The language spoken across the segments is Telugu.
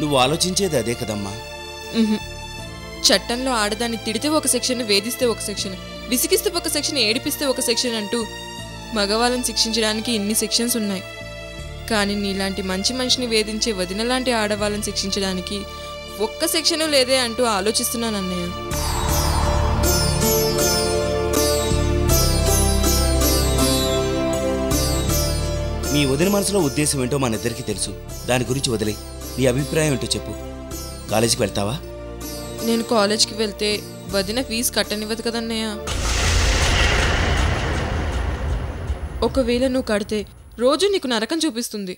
నువ్వు ఆలోచించేది అదే కదమ్మా. చట్టంలో ఆడదాన్ని తిడితే ఒక సెక్షన్, వేధిస్తే ఒక సెక్షన్, విసిగిస్తే ఒక సెక్షన్, ఏడిపిస్తే ఒక సెక్షన్ అంటూ మగవాళ్ళని శిక్షించడానికి ఇన్ని సెక్షన్స్ ఉన్నాయి. కానీ నీలాంటి మంచి మనిషిని వేధించే వదిన లాంటి ఆడవాళ్ళని శిక్షించడానికి ఒక్క సెక్షను లేదే అంటూ ఆలోచిస్తున్నాను అన్నయ్య. నీ వదిన మనసులో ఉద్దేశం ఏంటో మన ఇద్దరికీ తెలుసు. దాని గురించి వదిలే. నీ అభిప్రాయం ఏంటో చెప్పు. కాలేజీకి వెళ్తావా? నేను కాలేజ్కి వెళ్తే వదిన ఫీజు కట్టనివ్వదు కదన్నయ్య. ఒకవేళ నువ్వు కడితే రోజు నీకు నరకం చూపిస్తుంది.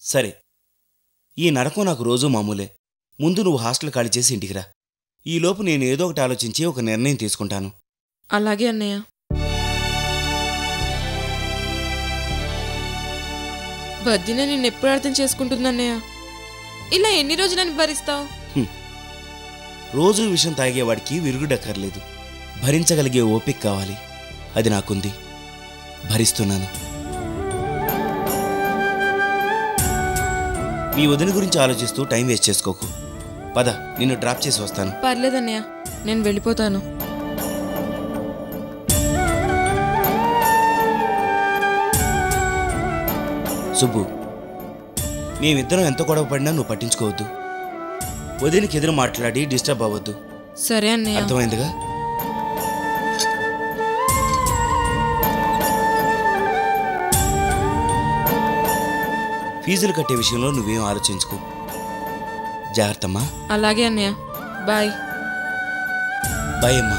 సరే, ఈ నరకం నాకు రోజూ మామూలే. ముందు నువ్వు హాస్టల్ ఖాళీ చేసి ఇంటికి రా. ఈలోపు నేను ఏదో ఒకటి ఆలోచించి ఒక నిర్ణయం తీసుకుంటాను. అలాగే అన్నయ్య. వదిన నిన్నెప్పుడు అర్థం చేసుకుంటుందన్నయ్య? ఇలా ఎన్ని రోజులని భరిస్తావు? రోజు విషం తాగేవాడికి విరుగుడక్కర్లేదు, భరించగలిగే ఓపిక కావాలి. అది నాకుంది, భరిస్తున్నాను. మీ వదిన గురించి ఆలోచిస్తూ టైం వేస్ట్ చేసుకోకు. పద, నిన్ను డ్రాప్ చేసి వస్తాను. పర్లేదన్నయ్య, నేను వెళ్ళిపోతాను. సుబ్బు, మేమిద్దరం ఎంత గొడవ పడినా నువ్వు పట్టించుకోవద్దు. వదినకి ఎదురు మాట్లాడి డిస్టర్బ్ అవ్వద్దు. సరే అన్నయ్య. అర్థమైందిగా? ఫీజులు కట్టే విషయంలో నువ్వేం ఆలోచించుకో. జాగ్రత్తమ్మా. అలాగే అన్నయ్య. బాయ్. బాయ్ అమ్మా.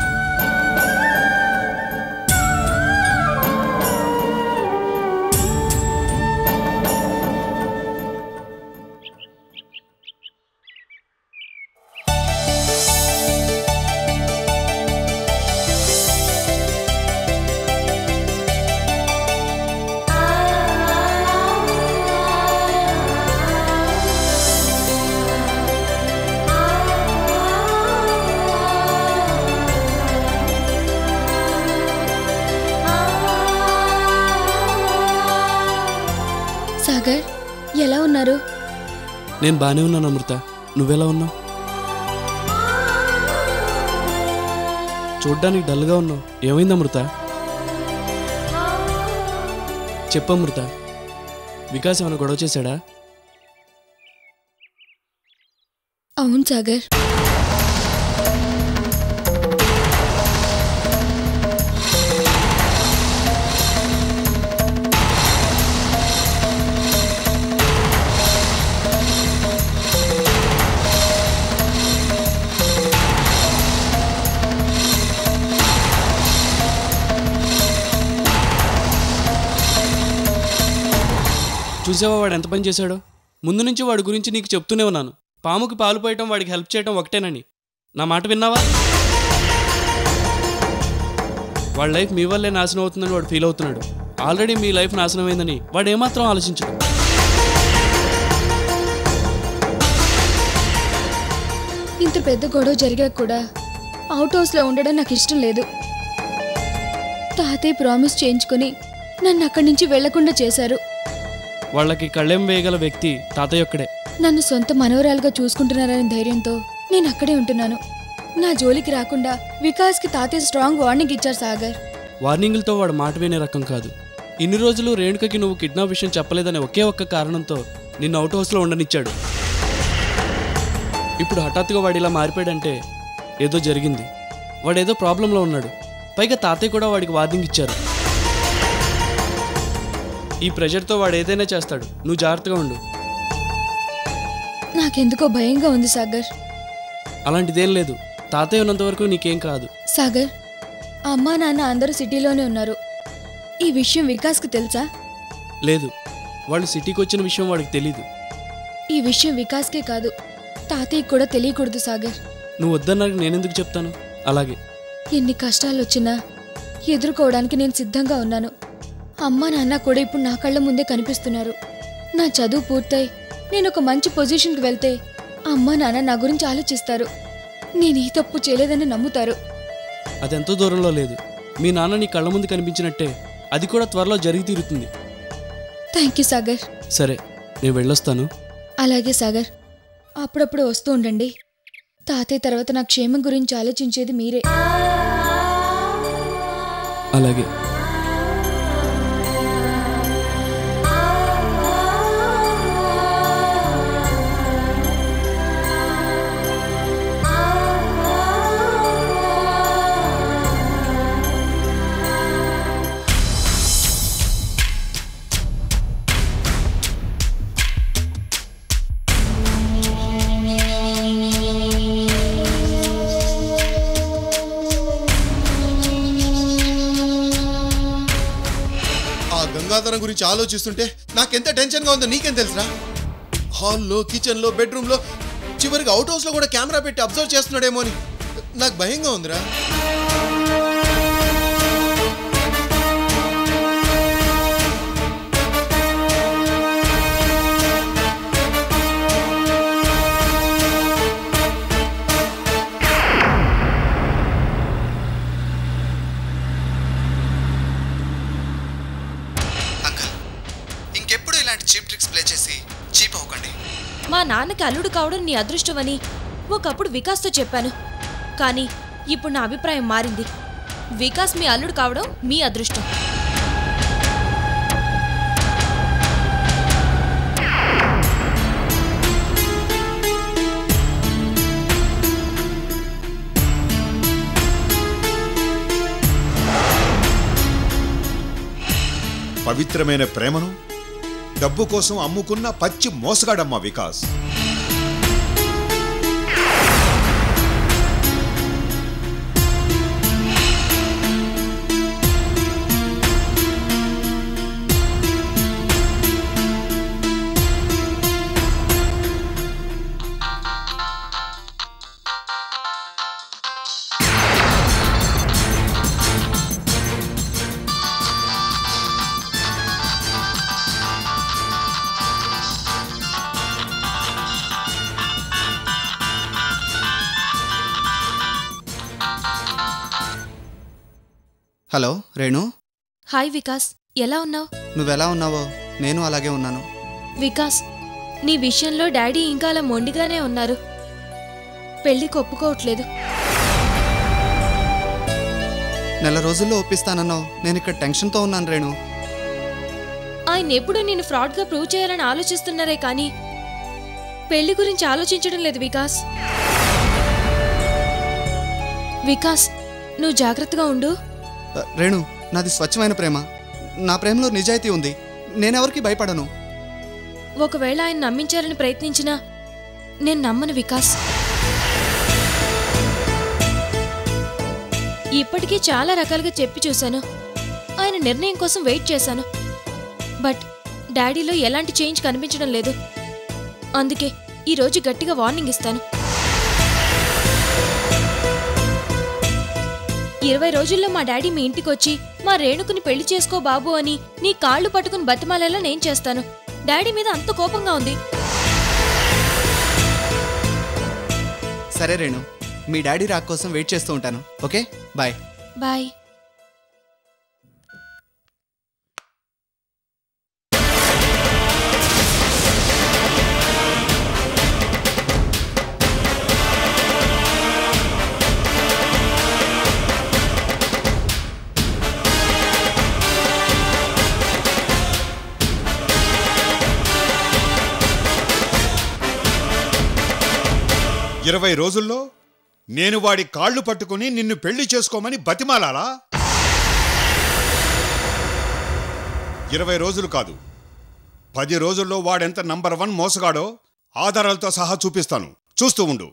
సాగర్, ఎలా ఉన్నారు? నేను బానే ఉన్నాను అమృత, నువ్వెలా ఉన్నావు? చూడ్డానికి డల్గా ఉన్నావు, ఏమైంది అమృత? చెప్పు అమృత, వికాస్ ఏమైనా గొడవ చేశాడా? అవును సాగర్. చూసావా వాడు ఎంత పని చేశాడో? ముందు నుంచి వాడి గురించి నీకు చెప్తూనే ఉన్నాను, పాముకి పాలు పోయటం వాడికి హెల్ప్ చేయటం ఒకటేనని. నా మాట విన్నావా? వాడి లైఫ్ మీ వల్లే నాశనం అవుతుందని వాడు ఫీల్ అవుతున్నాడు. ఆల్రెడీ మీ లైఫ్ నాశనం అయిందని వాడు ఏమాత్రం ఆలోచించడు. ఇంత పెద్ద గొడవ జరిగాక కూడా అవుట్ హౌస్లో ఉండడం నాకు ఇష్టం లేదు. తాతయ్య ప్రామిస్ చేయించుకొని నన్ను అక్కడి నుంచి వెళ్లకుండా చేశారు. వాళ్ళకి కళ్ళెం వేయగల వ్యక్తి తాతయ్య ఒక్కడే. నన్ను సొంత మనవరాలుగా చూసుకుంటున్నారనే ధైర్యంతో నేను అక్కడే ఉంటున్నాను. నా జోలికి రాకుండా వికాస్కి తాతయ్య స్ట్రాంగ్ వార్నింగ్ ఇచ్చారు సాగర్. వార్నింగులతో వాడు మాట వినే రకం కాదు. ఇన్ని రోజులు రేణుకకి నువ్వు కిడ్నాప్ విషయం చెప్పలేదనే ఒకే ఒక్క కారణంతో నిన్ను అవుట్ హౌస్లో ఉండనిచ్చాడు. ఇప్పుడు హఠాత్తుగా వాడు ఇలా మారిపోయాడంటే ఏదో జరిగింది, వాడేదో ప్రాబ్లంలో ఉన్నాడు. పైగా తాతయ్య కూడా వాడికి వార్నింగ్ ఇచ్చారు. ఈ ప్రెషర్తో వాడు ఏదైనా చేస్తాడు, నువ్వు జాగ్రత్తగా ఉండు. నాకెందుకో భయంగా ఉంది సాగర్. అలాంటిదేం లేదు, తాతయ్య ఉన్నంత వరకు నీకేం కాదు. సాగర్, అమ్మా నాన్న అందరూ సిటీలోనే ఉన్నారు. ఈ విషయం వికాస్కి తెలుసా? లేదు, వాళ్ళు సిటీకి వచ్చిన విషయం వాడికి తెలీదు. ఈ విషయం వికాస్కే కాదు, తాతయ్యకి కూడా తెలియకూడదు సాగర్. నువ్వు వద్దన్నాక నేనెందుకు చెప్తాను? అలాగే. ఎన్ని కష్టాలు వచ్చినా ఎదుర్కోవడానికి నేను సిద్ధంగా ఉన్నాను. అమ్మా నాన్న కూడా ఇప్పుడు నా కళ్ళ ముందే కనిపిస్తున్నారు. నా చదువు పూర్తయి నేను ఒక మంచి పొజిషన్కి వెళ్తే అమ్మా నాన్న నా గురించి ఆలోచిస్తారు. నేను ఈ తప్పు చేయలేదని నమ్ముతారు. అదెంతో దూరంలో లేదు. మీ నాన్న నీ కళ్ళ ముందు కనిపించినట్టే అది కూడా త్వరలో జరిగి తీరుతుంది. Thank you Sagar. సరే, నేను వెళ్ళొస్తాను. అలాగే సాగర్, అప్పుడప్పుడు వస్తూ ఉండండి. తాతయ్య తర్వాత నా క్షేమం గురించి ఆలోచించేది మీరే. అలాగే. గంగాధరం గురించి ఆలోచిస్తుంటే నాకెంత టెన్షన్గా ఉందో నీకేం తెలుసురా? హాల్లో, కిచెన్లో, బెడ్రూమ్లో, చివరికి అవుట్ హౌస్లో కూడా కెమెరా పెట్టి అబ్జర్వ్ చేస్తున్నాడేమో అని నాకు భయంగా ఉందిరా. చీప్ ట్రిక్స్ ప్లే చేసి చీప్ అవ్వకండి. మా నాన్నకి అల్లుడు కావడం నీ అదృష్టమని ఒకప్పుడు వికాస్తో చెప్పాను. కానీ ఇప్పుడు నా అభిప్రాయం మారింది. వికాస్ మీ అల్లుడు కావడం మీ అదృష్టం. పవిత్రమైన ప్రేమను డబ్బు కోసం అమ్ముకున్న పచ్చి మోసగాడమ్మా వికాస్. హలో రేణు. హాయ్ వికాస్, ఎలా ఉన్నావు? నువ్వెలా ఉన్నావో నేను అలాగే ఉన్నాను. వికాస్, నీ విషయంలో డాడీ ఇంకా అలా మొండిగానే ఉన్నారు. పెళ్లికి ఒప్పుకోవట్లేదు. నెల రోజుల్లో ఒప్పిస్తానన్నావు. నేను ఇక్కడ టెన్షన్తో ఉన్నాను రేణు. ఆయన ఎప్పుడు నేను ఫ్రాడ్గా ప్రూవ్ చేయాలని ఆలోచిస్తున్నారే కానీ పెళ్లి గురించి ఆలోచించడం లేదు వికాస్. వికాస్, నువ్వు జాగ్రత్తగా ఉండు. రేణు, నాది స్వచ్ఛమైన ప్రేమ. నా ప్రేమలో నిజాయితీ ఉంది. నేనెవరికి భయపడను. ఒకవేళ ఆయన నమ్మించాలని ప్రయత్నించినా నేను నమ్మను వికాస్. ఇప్పటికీ చాలా రకాలుగా చెప్పి చూశాను. ఆయన నిర్ణయం కోసం వెయిట్ చేశాను. బట్ డాడీలో ఎలాంటి చేంజ్ కనిపించడం లేదు. అందుకే ఈరోజు గట్టిగా వార్నింగ్ ఇస్తాను. 20 రోజుల్లో మా డాడీ మీ ఇంటికొచ్చి మా రేణుకుని పెళ్లి చేసుకో బాబు అని నీ కాళ్ళు పట్టుకుని బతిమాలేలా నేను చేస్తాను. డాడీ మీద అంత కోపంగా ఉంది. సరే రేణు, మీ డాడీ రాక్ కోసం వెయిట్ చేస్తూ ఉంటాను. Okay, bye. బాయ్. ఇరవై రోజుల్లో నేను వాడి కాళ్ళు పట్టుకుని నిన్ను పెళ్లి చేసుకోమని బతిమాలాలా? 20 రోజులు కాదు, 10 రోజుల్లో వాడెంత నంబర్ 1 మోసగాడో ఆధారాలతో సహా చూపిస్తాను. చూస్తూ ఉండు.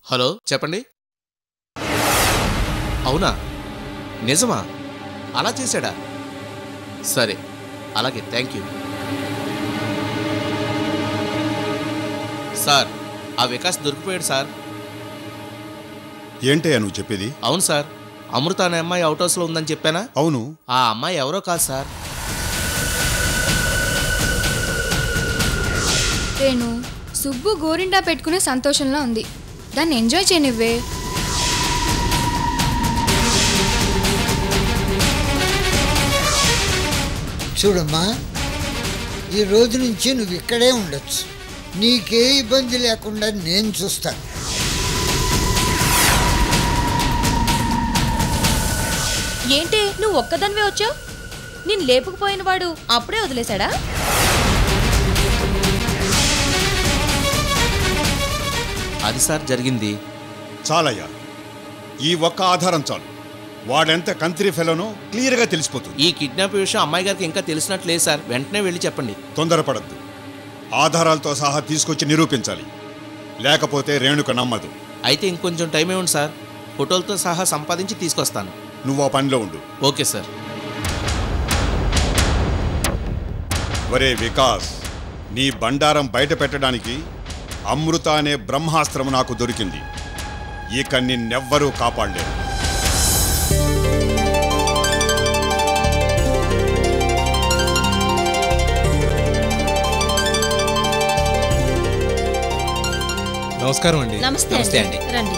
హలో, చెప్పండి. అవునా? నిజమా? అలా చేశాడా? సరే, అలాగే, థ్యాంక్ యూ. సార్, ఆ వికాస్ దొరికిపోయాడు సార్. ఏంటయ్యా నువ్వు చెప్పేది? అవును సార్, అమృత అనే అమ్మాయి అవుట్ హౌస్లో ఉందని చెప్పానా? అవును. ఆ అమ్మాయి ఎవరో కాదు సార్. రేణు, సుబ్బు గోరిండా పెట్టుకునే సంతోషంలో ఉంది. దాన్ని ఎంజాయ్ చేయనివ్వే. చూడమ్మా, ఈ రోజు నుంచి నువ్వు ఇక్కడే ఉండొచ్చు. నీకే ఇబ్బంది లేకుండా నేను చూస్తాను. ఏంటి నువ్వు ఒక్కదానివే వచ్చావు? నేను లేపుకుపోయిన వాడు అప్పుడే వదిలేశాడా? అది సార్ జరిగింది. చాలయ్యా, ఈ ఒక్క ఆధారం చాలు. వాడెంత కంత్రి ఫెలోనో క్లియర్గా తెలిసిపోతుంది. ఈ కిడ్నాప్ విషయం అమ్మాయి గారికి ఇంకా తెలిసినట్లేదు సార్. వెంటనే వెళ్ళి చెప్పండి. తొందరపడద్దు. ఆధారాలతో సహా తీసుకొచ్చి నిరూపించాలి, లేకపోతే రేణుక నమ్మదు. అయితే ఇంకొంచెం టైం ఇవ్వండి సార్. ఫోటోలతో సహా సంపాదించి తీసుకొస్తాను. నువ్వు ఆ పనిలో ఉండు. Okay sir. ఒరే వికాస్, నీ బండారం బయట పెట్టడానికి అమృత అనే బ్రహ్మాస్త్రం నాకు దొరికింది. ఇక నిన్నెవ్వరూ కాపాడలేరు. నమస్కారం అండి. నమస్తే అండి. రండి.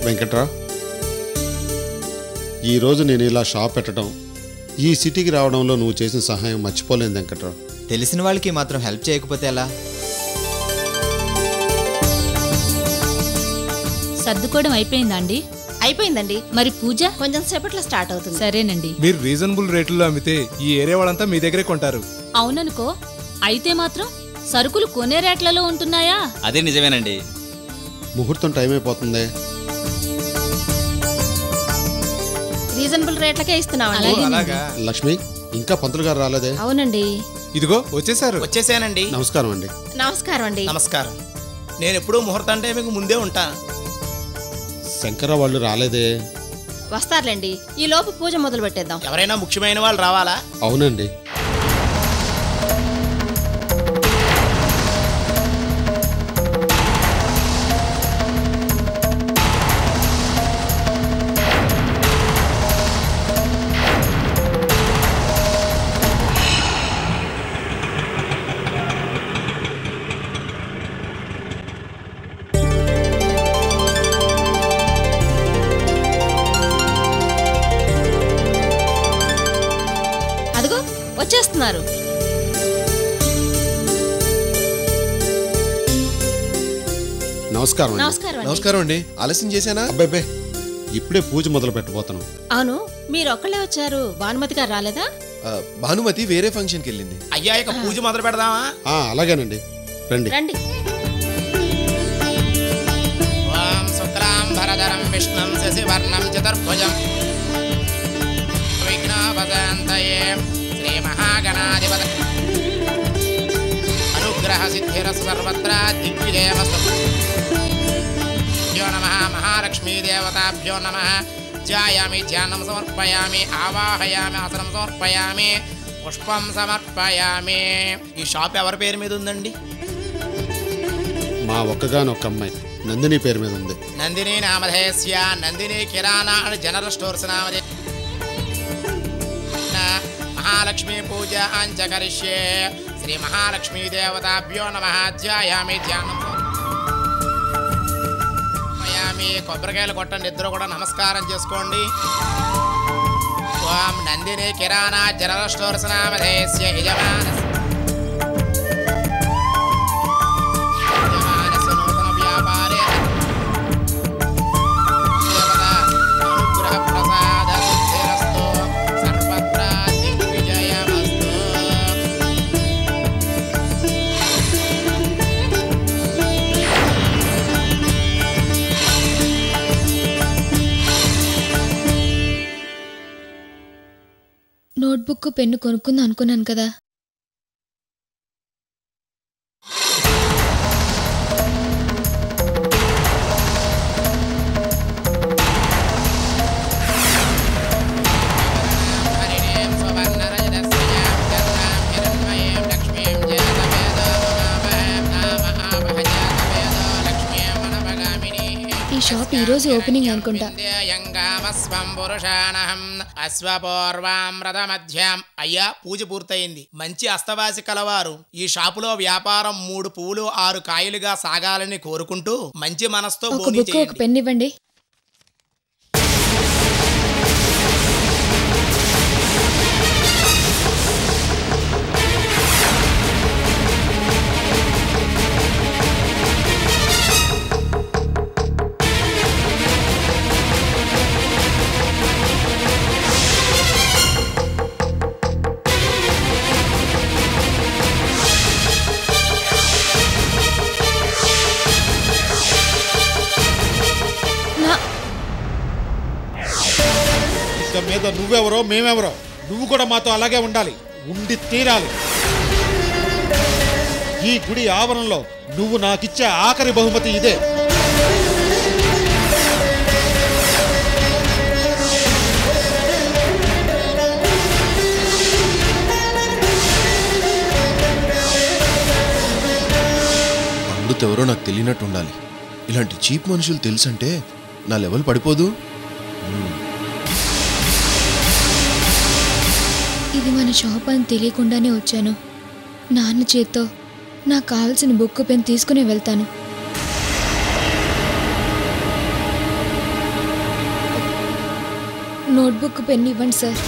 వెంకట్రావు, ఈరోజు నేను ఇలా షాప్ పెట్టడం, ఈ సిటీకి రావడంలో నువ్వు చేసిన సహాయం మర్చిపోలేదు వెంకట్రావు. తెలిసిన వాళ్ళకి మాత్రం హెల్ప్ చేయకపోతే ఎలా? సర్దుకోవడం అయిపోయిందా అండి? అయిపోయిందండి. మరి పూజ కొంచెం సేపట్లో స్టార్ట్ అవుతుంది. సరేనండి. మీరు రీజనబుల్ రేట్లలో అమ్మితే ఈ ఏరియా వాళ్ళంతా మీ దగ్గరే కొంటారు. అవుననుకో. అయితే మాత్రం సరుకులు కొనే రేట్లలో ఉంటున్నాయా? అదే నిజమేనండి. ముహూర్తం టైం అయిపోతుంది. రీజనబుల్ రేట్లకే ఇస్తున్నాం. లక్ష్మి, ఇంకా పంతులు గారు రాలేదే? అవునండి. ఇదిగో వచ్చేసారు. వచ్చేసానండి. నమస్కారం అండి. నమస్కారం అండి. నమస్కారం. నేను ఎప్పుడూ ముహూర్తం టైంకి ముందే ఉంటా. శంకర వాళ్ళు రాలేదే? వస్తారులేండి. ఈ లోపు పూజ మొదలు పెట్టేద్దాం. ఎవరైనా ముఖ్యమైన వాళ్ళు రావాలా? అవునండి. వచ్చేస్తున్నారు. నమస్కారం. నమస్కారం అండి. ఆలస్యం చేశానా? అబ్బాయి, ఇప్పుడే పూజ మొదలు పెట్టబోతాను. అవును, మీరు ఒక్కళ్ళే వచ్చారు. భానుమతి గారు రాలేదా? భానుమతి వేరే ఫంక్షన్కి వెళ్ళింది. అయ్యా, ఇక పూజ మొదలు పెడదామా? అలాగేనండి, రండి. రండి. ఓం శుక్లాంబరధరం విష్ణుం శశివర్ణం చతుర్భుజం విఘ్నోపశాంతయే శ్రీ మహాగణాధిపత అనుగ్రహ సిద్ధిరస్తు సర్వత్ర దిగ్విజయమస్తు. భ్యో నమః మహాలక్ష్మీ దేవతాభ్యో నమః. ధ్యాయామి, ధ్యానం సమర్పయామి, ఆవాహయామి, ఆసనం సమర్పయామి, పుష్పం సమర్పయామి. ఈ షాప్ ఎవరి పేరు మీద ఉందండి? మా ఒక్కగానొక్క అమ్మాయి నందిని పేరు మీద ఉంది. నందిని నామధేయస్య నందిని కిరాణా అండ్ జనరల్ స్టోర్స్ నామధేయ. మహాలక్ష్మీ పూజ అంచకరిష్యే. శ్రీ మహాలక్ష్మీ దేవతాభ్యో నమః. ధ్యాయామి, ధ్యానం సమర్పయామి. కొబ్బరికాయలు కొట్టండి, ఇద్దరు కూడా నమస్కారం చేసుకోండి. ఓం నందిని కిరాణా జనరల్ స్టోర్స్ నామధేయస్య యజమాన నూతన వ్యాపారే దేవత అనుగ్రహ ప్రసాద సిద్ధిరస్తు సర్వత్ర దిగ్విజయమస్తు. నోట్బుక్, పెన్ను కొనుక్కుందాం అనుకున్నాను కదా. ఈరోజు ఓపెనింగ్ అనుకుంటా. అయ్యా, పూజ పూర్తయింది. మంచి అస్తవాసి కలవారు ఈ షాపులో వ్యాపారం 3 పువ్వులు 6 కాయలుగా సాగాలని కోరుకుంటూ మంచి మనసుతో ఒక బుక్ ఒక పెన్ ఇవ్వండి. మీద నువ్వెవరో మేమెవరో, నువ్వు కూడా మాతో అలాగే ఉండాలి, ఉండి తీరాలి. ఈ గుడి ఆవరణలో నువ్వు నాకిచ్చే ఆఖరి బహుమతి ఇదే. అమృతెవరో నాకు తెలియనట్టు ఉండాలి. ఇలాంటి చీప్ మనుషులు తెలుసంటే నా లెవెల్ పడిపోదు. ఇది మన షాప్ అని తెలియకుండానే వచ్చాను. నాన్న చేత్తో నాకు కావాల్సిన బుక్ పెన్ తీసుకుని వెళ్తాను. నోట్బుక్ పెన్ ఇవ్వండి సార్.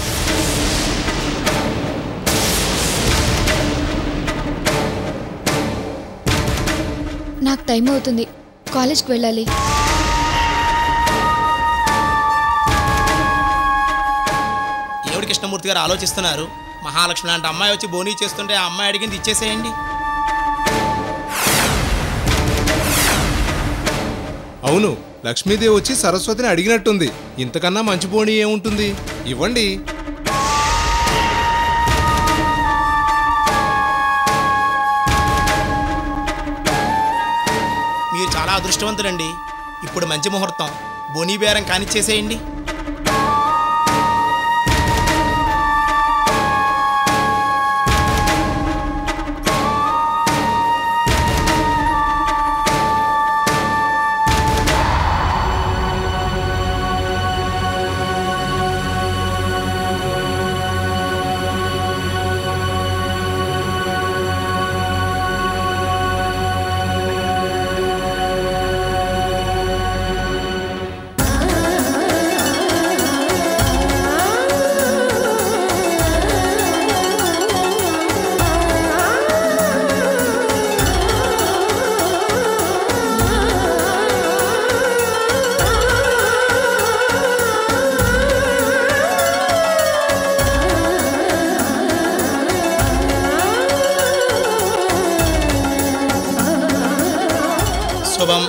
నాకు టైం అవుతుంది, కాలేజ్కి వెళ్ళాలి. కృష్ణమూర్తి గారు ఆలోచిస్తున్నారు. మహాలక్ష్మి లాంటి అమ్మాయి వచ్చి బోనీ చేస్తుంటే ఆ అమ్మాయి అడిగింది ఇచ్చేసేయండి. అవును, లక్ష్మీదేవి వచ్చి సరస్వతిని అడిగినట్టుంది. ఇంతకన్నా మంచి బోనీ ఏముంటుంది? ఇవ్వండి. మీరు చాలా అదృష్టవంతులండి. ఇప్పుడు మంచి ముహూర్తం, బోనీ బేరం కానిచ్చేసేయండి. శుభం